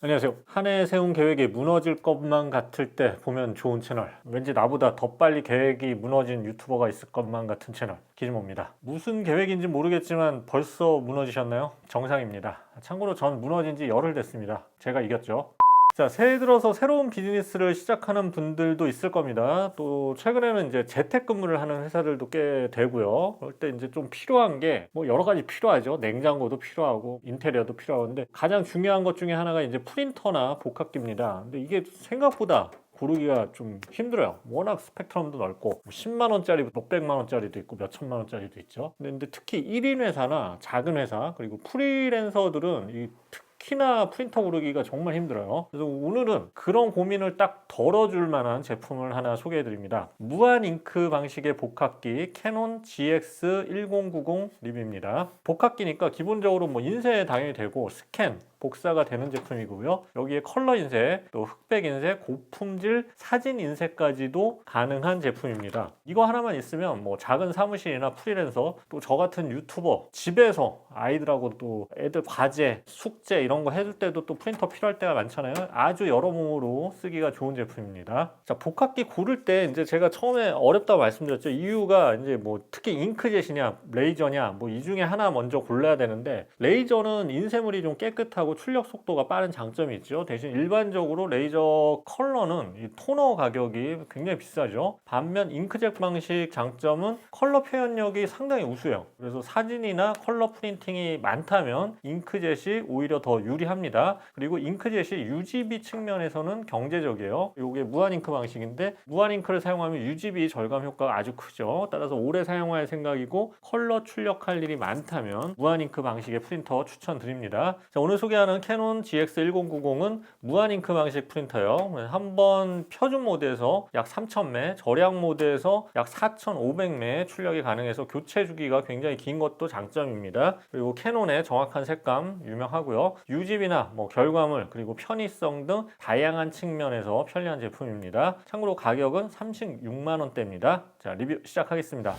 안녕하세요. 한 해 세운 계획이 무너질 것만 같을 때 보면 좋은 채널. 왠지 나보다 더 빨리 계획이 무너진 유튜버가 있을 것만 같은 채널. 기즈모입니다. 무슨 계획인지 모르겠지만 벌써 무너지셨나요? 정상입니다. 참고로 전 무너진 지 열흘 됐습니다. 제가 이겼죠. 자, 새해 들어서 새로운 비즈니스를 시작하는 분들도 있을 겁니다. 또 최근에는 이제 재택근무를 하는 회사들도 꽤 되고요. 그럴 때 이제 좀 필요한 게 뭐 여러 가지 필요하죠. 냉장고도 필요하고 인테리어도 필요한데 가장 중요한 것 중에 하나가 이제 프린터나 복합기입니다. 근데 이게 생각보다 고르기가 좀 힘들어요. 워낙 스펙트럼도 넓고 10만 원짜리, 몇백만 원짜리도 있고 몇천만 원짜리도 있죠. 근데 특히 1인 회사나 작은 회사 그리고 프리랜서들은 특히나 프린터 고르기가 정말 힘들어요. 그래서 오늘은 그런 고민을 딱 덜어줄 만한 제품을 하나 소개해 드립니다. 무한 잉크 방식의 복합기 캐논 GX1090 리뷰입니다. 복합기니까 기본적으로 뭐 인쇄 당연히 되고 스캔 복사가 되는 제품이고요. 여기에 컬러 인쇄, 또 흑백 인쇄, 고품질 사진 인쇄까지도 가능한 제품입니다. 이거 하나만 있으면 뭐 작은 사무실이나 프리랜서, 또 저 같은 유튜버 집에서 아이들하고 또 애들 과제, 숙제 이런 거 해줄 때도 또 프린터 필요할 때가 많잖아요. 아주 여러모로 쓰기가 좋은 제품입니다. 자, 복합기 고를 때 이제 제가 처음에 어렵다고 말씀드렸죠. 이유가 이제 뭐 특히 잉크젯이냐 레이저냐 뭐 이 중에 하나 먼저 골라야 되는데, 레이저는 인쇄물이 좀 깨끗하고 출력 속도가 빠른 장점이 있죠. 대신 일반적으로 레이저 컬러는 이 토너 가격이 굉장히 비싸죠. 반면 잉크젯 방식 장점은 컬러 표현력이 상당히 우수해요. 그래서 사진이나 컬러 프린팅이 많다면 잉크젯이 오히려 더 유리합니다. 그리고 잉크젯이 UGB 측면에서는 경제적이에요. 이게 무한 잉크 방식인데 무한 잉크를 사용하면 UGB 절감 효과가 아주 크죠. 따라서 오래 사용할 생각이고 컬러 출력할 일이 많다면 무한 잉크 방식의 프린터 추천드립니다. 자, 오늘 소개하는 캐논 GX1090은 무한 잉크 방식 프린터예요. 한번 표준 모드에서 약 3000매, 절약 모드에서 약 4500매 출력이 가능해서 교체 주기가 굉장히 긴 것도 장점입니다. 그리고 캐논의 정확한 색감 유명하고요. UGB나 뭐 결과물 그리고 편의성 등 다양한 측면에서 편리한 제품입니다. 참고로 가격은 36만 원대입니다. 자, 리뷰 시작하겠습니다.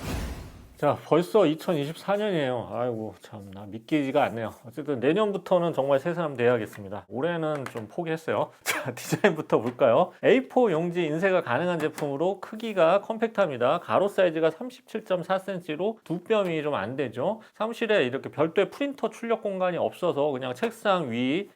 자, 벌써 2024년이에요. 아이고, 참나 믿기지가 않네요. 어쨌든 내년부터는 정말 새 사람 돼야겠습니다. 올해는 좀 포기했어요. 자, 디자인부터 볼까요? A4 용지 인쇄가 가능한 제품으로 크기가 컴팩트합니다. 가로 사이즈가 37.4cm로 두 뼘이 좀 안 되죠. 사무실에 이렇게 별도의 프린터 출력 공간이 없어서 그냥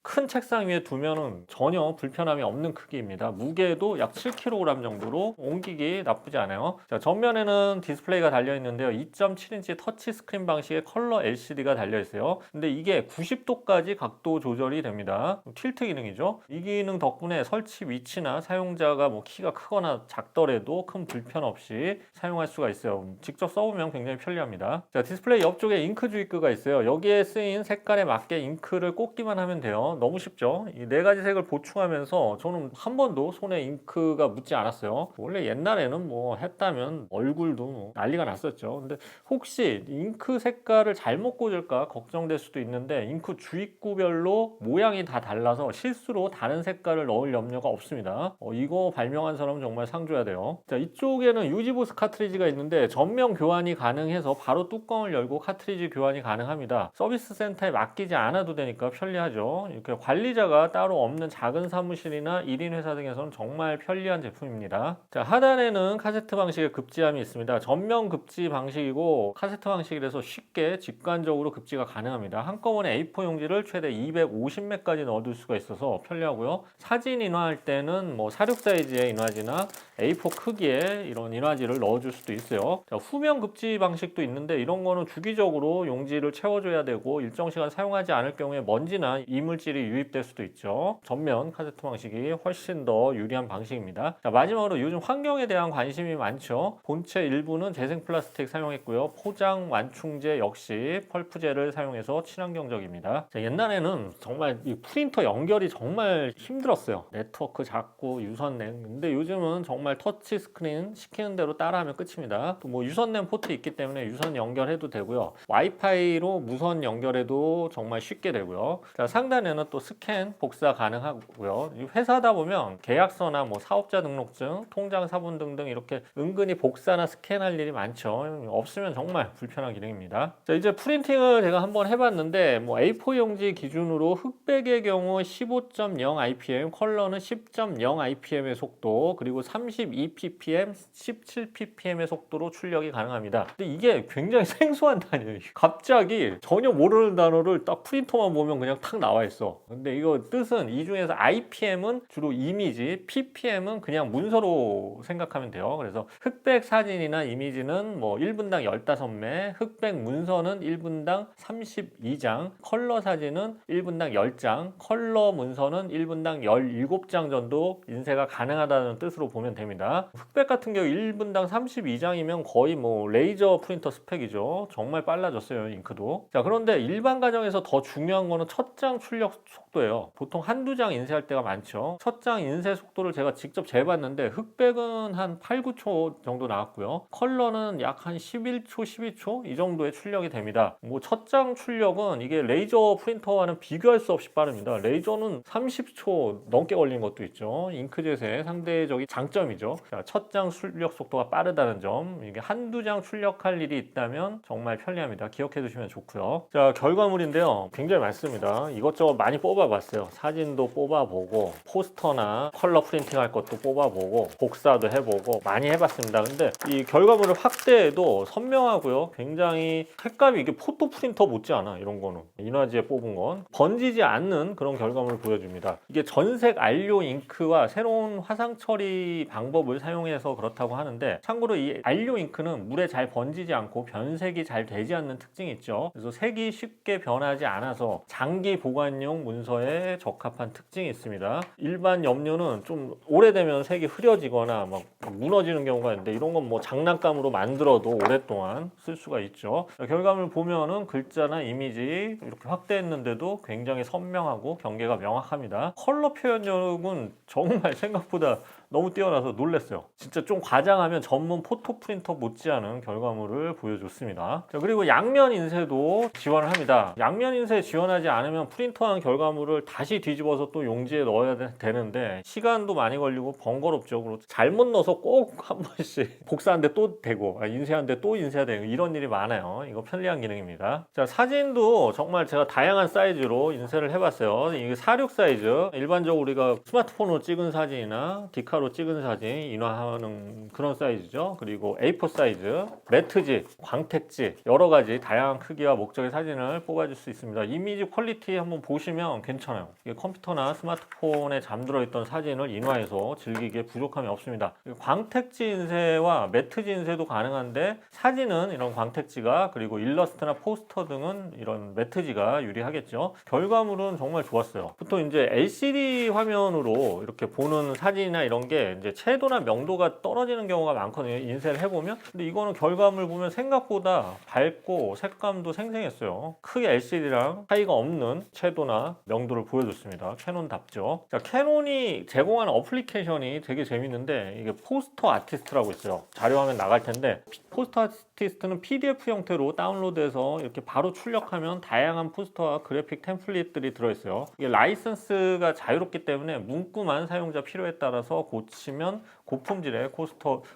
큰 책상 위에 두면은 전혀 불편함이 없는 크기입니다. 무게도 약 7kg 정도로 옮기기 나쁘지 않아요. 자, 전면에는 디스플레이가 달려 있는데요. 2.7인치 터치 스크린 방식의 컬러 LCD가 달려있어요. 근데 이게 90도까지 각도 조절이 됩니다. 틸트 기능이죠. 이 기능 덕분에 설치 위치나 사용자가 뭐 키가 크거나 작더라도 큰 불편 없이 사용할 수가 있어요. 직접 써보면 굉장히 편리합니다. 자, 디스플레이 옆쪽에 잉크 주입구가 있어요. 여기에 쓰인 색깔에 맞게 잉크를 꽂기만 하면 돼요. 너무 쉽죠? 이 네 가지 색을 보충하면서 저는 한 번도 손에 잉크가 묻지 않았어요. 원래 옛날에는 뭐 했다면 얼굴도 뭐 난리가 났었죠. 근데 혹시 잉크 색깔을 잘못 꽂을까 걱정될 수도 있는데, 잉크 주입구별로 모양이 다 달라서 실수로 다른 색깔을 넣을 염려가 없습니다. 이거 발명한 사람은 정말 상 줘야 돼요. 자, 이쪽에는 유지보스 카트리지가 있는데 전면 교환이 가능해서 바로 뚜껑을 열고 카트리지 교환이 가능합니다. 서비스 센터에 맡기지 않아도 되니까 편리하죠. 이렇게 관리자가 따로 없는 작은 사무실이나 1인 회사 등에서는 정말 편리한 제품입니다. 자, 하단에는 카세트 방식의 급지함이 있습니다. 전면 급지 방식이고 카세트 방식이라서 쉽게 직관적으로 급지가 가능합니다. 한꺼번에 A4 용지를 최대 250매까지 넣어둘 수가 있어서 편리하고요. 사진 인화할 때는 뭐 사륙 사이즈의 인화지나 A4 크기의 이런 인화지를 넣어줄 수도 있어요. 자, 후면 급지 방식도 있는데 이런 거는 주기적으로 용지를 채워줘야 되고 일정 시간 사용하지 않을 경우에 먼지나 이물질이 유입될 수도 있죠. 전면 카세트 방식이 훨씬 더 유리한 방식입니다. 자, 마지막으로 요즘 환경에 대한 관심이 많죠. 본체 일부는 재생 플라스틱 사용했고요. 포장 완충제 역시 펄프젤을 사용해서 친환경적입니다. 자, 옛날에는 정말 이 프린터 연결이 정말 힘들었어요. 네트워크 잡고 유선랜. 근데 요즘은 정말 터치 스크린 시키는 대로 따라하면 끝입니다. 또 뭐 유선랜 포트 있기 때문에 유선 연결해도 되고요. 와이파이로 무선 연결해도 정말 쉽게 되고요. 자, 상단에는 또 스캔 복사 가능하고요. 회사다 보면 계약서나 뭐 사업자 등록증, 통장 사본 등등 이렇게 은근히 복사나 스캔할 일이 많죠. 없으면 정말 불편한 기능입니다. 자, 이제 프린팅을 제가 한번 해봤는데 뭐 A4 용지 기준으로 흑백의 경우 15.0 IPM, 컬러는 10.0 IPM의 속도, 그리고 32 ppm, 17 ppm의 속도로 출력이 가능합니다. 근데 이게 굉장히 생소한 단어예요. 갑자기 전혀 모르는 단어를 딱 프린터만 보면 그냥 탁 나와 있어. 근데 이거 뜻은 이 중에서 IPM은 주로 이미지, PPM은 그냥 문서로 생각하면 돼요. 그래서 흑백 사진이나 이미지는 뭐 1분당 15매, 흑백 문서는 1분당 32장, 컬러 사진은 1분당 10장, 컬러 문서는 1분당 17장 정도 인쇄가 가능하다는 뜻으로 보면 됩니다. 흑백 같은 경우 1분당 32장이면 거의 뭐 레이저 프린터 스펙이죠. 정말 빨라졌어요, 잉크도. 자, 그런데 일반 가정에서 더 중요한 거는 첫 장 출력 속도예요. 보통 한두 장 인쇄할 때가 많죠. 첫 장 인쇄 속도를 제가 직접 재봤는데 흑백은 한 8, 9초 정도 나왔고요. 컬러는 약 한 11초, 12초 이 정도의 출력이 됩니다. 뭐 첫 장 출력은 이게 레이저 프린터와는 비교할 수 없이 빠릅니다. 레이저는 30초 넘게 걸린 것도 있죠. 잉크젯의 상대적인 장점이죠. 첫 장 출력 속도가 빠르다는 점, 이게 한두 장 출력할 일이 있다면 정말 편리합니다. 기억해 두시면 좋고요. 자, 결과물인데요. 굉장히 많습니다. 이것저것 많이 뽑아봤어요. 사진도 뽑아보고 포스터나 컬러 프린팅 할 것도 뽑아보고 복사도 해보고 많이 해봤습니다. 근데 이 결과물을 확대해도 선명하고요. 굉장히 색감이 이게 포토 프린터 못지않아. 이런 거는 인화지에 뽑은 건 번지지 않는 그런 결과물을 보여줍니다. 이게 전색 안료 잉크와 새로운 화상 처리 방법을 사용해서 그렇다고 하는데, 참고로 이 안료 잉크는 물에 잘 번지지 않고 변색이 잘 되지 않는 특징이 있죠. 그래서 색이 쉽게 변하지 않아서 장기 보관용 문서에 적합한 특징이 있습니다. 일반 염료는 좀 오래되면 색이 흐려지거나 막 무너지는 경우가 있는데, 이런 건 뭐 장난감으로 만들어도 오랫동안 쓸 수가 있죠. 결과물 보면은 글자나 이미지 이렇게 확대했는데도 굉장히 선명하고 경계가 명확합니다. 컬러 표현력은 정말 생각보다 너무 뛰어나서 놀랐어요. 진짜 좀 과장하면 전문 포토 프린터 못지않은 결과물을 보여줬습니다. 자, 그리고 양면 인쇄도 지원을 합니다. 양면 인쇄 지원하지 않으면 프린터한 결과물을 다시 뒤집어서 또 용지에 넣어야 되는데 시간도 많이 걸리고 번거롭죠. 그리고 잘못 넣어서 꼭 한 번씩 복사하는데 또 되고 인쇄하는데 또 인쇄해야 되고 이런 일이 많아요. 이거 편리한 기능입니다. 자, 사진도 정말 제가 다양한 사이즈로 인쇄를 해봤어요. 이게 46 사이즈, 일반적으로 우리가 스마트폰으로 찍은 사진이나 디카로 찍은 사진 인화하는 그런 사이즈죠. 그리고 A4 사이즈, 매트지, 광택지 여러 가지 다양한 크기와 목적의 사진을 뽑아줄 수 있습니다. 이미지 퀄리티 한번 보시면 괜찮아요. 이게 컴퓨터나 스마트폰에 잠들어 있던 사진을 인화해서 즐기기에 부족함이 없습니다. 광택지 인쇄와 매트지 인쇄도 가능한데 사진은 이런 광택지가, 그리고 일러스트나 포스터 등은 이런 매트지가 유리하겠죠. 결과물은 정말 좋았어요. 보통 이제 LCD 화면으로 이렇게 보는 사진이나 이런 게 이제 채도나 명도가 떨어지는 경우가 많거든요. 인쇄를 해보면. 근데 이거는 결과물 보면 생각보다 밝고 색감도 생생했어요. 크게 LCD랑 차이가 없는 채도나 명도를 보여줬습니다. 캐논답죠. 자, 캐논이 제공하는 어플리케이션이 되게 재밌는데, 이게 포스터 아티스트라고 있어요. 자료화면 나갈 텐데, 포스터 아티스트는 PDF 형태로 다운로드해서 이렇게 바로 출력하면 다양한 포스터와 그래픽 템플릿들이 들어있어요. 이게 라이선스가 자유롭기 때문에 문구만 사용자 필요에 따라서 고치면 고품질의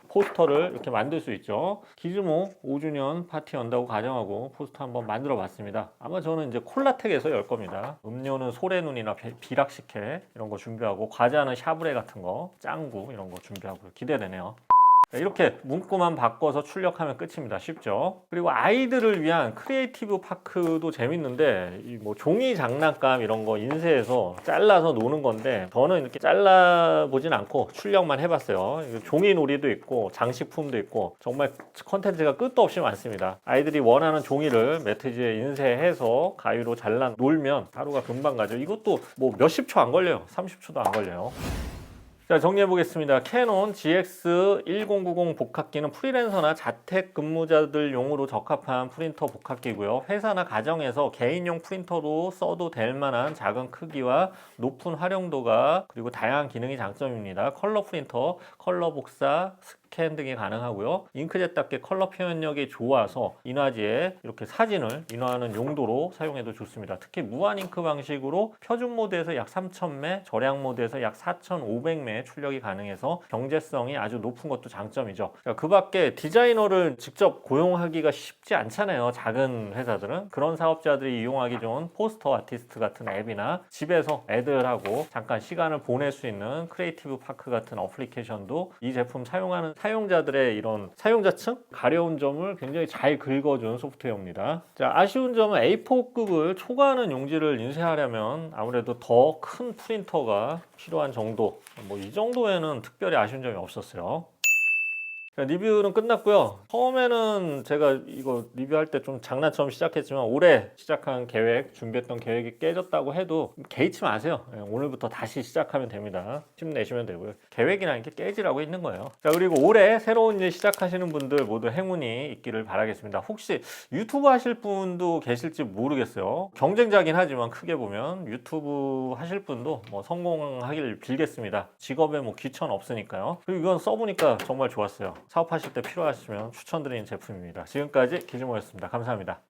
포스터를 이렇게 만들 수 있죠. 기즈모 5주년 파티 연다고 가정하고 포스터 한번 만들어 봤습니다. 아마 저는 이제 콜라텍에서 열 겁니다. 음료는 소래눈이나 비락식혜 이런 거 준비하고, 과자는 샤브레 같은 거, 짱구 이런 거 준비하고 기대되네요. 이렇게 문구만 바꿔서 출력하면 끝입니다. 쉽죠? 그리고 아이들을 위한 크리에이티브 파크도 재밌는데, 뭐 종이 장난감 이런 거 인쇄해서 잘라서 노는 건데, 저는 이렇게 잘라보진 않고 출력만 해봤어요. 종이 놀이도 있고 장식품도 있고 정말 컨텐츠가 끝도 없이 많습니다. 아이들이 원하는 종이를 매트지에 인쇄해서 가위로 잘라 놀면 하루가 금방 가죠. 이것도 뭐 몇십 초 안 걸려요. 30초도 안 걸려요. 자, 정리해 보겠습니다. 캐논 GX1090 복합기는 프리랜서나 자택 근무자들용으로 적합한 프린터 복합기고요. 회사나 가정에서 개인용 프린터로 써도 될 만한 작은 크기와 높은 활용도가, 그리고 다양한 기능이 장점입니다. 컬러 프린터, 컬러 복사, 스캔 등이 가능하고요. 잉크젯답게 컬러 표현력이 좋아서 인화지에 이렇게 사진을 인화하는 용도로 사용해도 좋습니다. 특히 무한 잉크 방식으로 표준 모드에서 약 3000매, 절약 모드에서 약 4500매 출력이 가능해서 경제성이 아주 높은 것도 장점이죠. 그 밖에 디자이너를 직접 고용하기가 쉽지 않잖아요. 작은 회사들은. 그런 사업자들이 이용하기 좋은 포스터 아티스트 같은 앱이나 집에서 애들하고 잠깐 시간을 보낼 수 있는 크리에이티브 파크 같은 어플리케이션도 이 제품 사용하는 사용자들의 이런 사용자층 가려운 점을 굉장히 잘 긁어준 소프트웨어입니다. 자, 아쉬운 점은 A4급을 초과하는 용지를 인쇄하려면 아무래도 더 큰 프린터가 필요한 정도, 뭐 이 정도에는 특별히 아쉬운 점이 없었어요. 리뷰는 끝났고요. 처음에는 제가 이거 리뷰할 때 좀 장난처럼 시작했지만 올해 시작한 계획, 준비했던 계획이 깨졌다고 해도 개의치 마세요. 오늘부터 다시 시작하면 됩니다. 힘내시면 되고요. 계획이라는 게 깨지라고 있는 거예요. 자, 그리고 올해 새로운 일 시작하시는 분들 모두 행운이 있기를 바라겠습니다. 혹시 유튜브 하실 분도 계실지 모르겠어요. 경쟁자긴 하지만 크게 보면 유튜브 하실 분도 뭐 성공하길 빌겠습니다. 직업에 뭐 귀천 없으니까요. 그리고 이건 써보니까 정말 좋았어요. 사업하실 때 필요하시면 추천드리는 제품입니다. 지금까지 기즈모였습니다. 감사합니다.